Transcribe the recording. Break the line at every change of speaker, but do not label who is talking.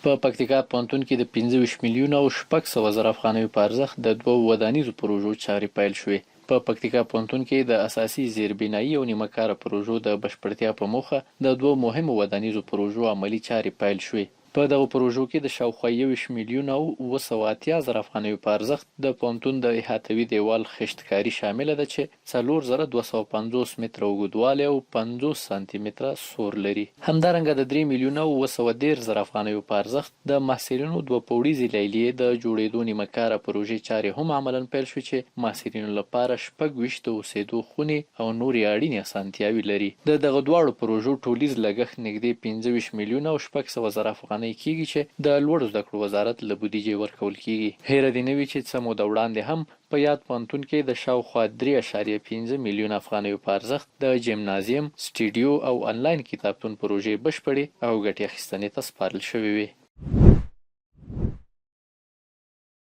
په پکتیکا پوهنتون کې د 25 میلیونه او 600 زره افغانیو په ارزښت د 2 ودانیزو پروژو چارې پیل شوې. په پکتیکا پوهنتون کې د اساسي زیربنایي او نیمه کاره پروژو د بشپړتیا په موخه د 2 مهمو ودانیزو پروژو عملی چارې پیل شوې. په دغه پروژو کې د شاوخوا 21 میلیونه او 980 زره افغانیو په ارزښت د پوهنتون د احاطوي دیوال خشتکاري شامله ده چې 4250 متره اوږدوالی او 50 سانتي متره سور لري. همدارنګه د 3 میلیونه او 910 زره افغانیو په ارزښت د محصلینو 2 پوړیزې لیلیې د جوړېدو نیمه کاره پروژې چارې هم عملاً پیل شوې چې محصلینو لپاره 26 د اوسېدو خونې او نورې اړینې اسانتیاوې لري. د دغه دواړو پروژو ټولیز لګښت نږدې 25 میلیونه او 600 زره افغانۍ کیږي چې د لوړو زده کړو وزارت له بودیجې ورکول کیږي. هیره دې نه وي چې څه موده وړاندې هم په یاد پوهنتون کې د شاوخوا 3.5 میلیونه افغانیو په ارزښت د جیمنازیم، سټوډیو او انلاین کتابتون پروژې بشپړې او ګټې اخیستنې ته سپارل شوې وې.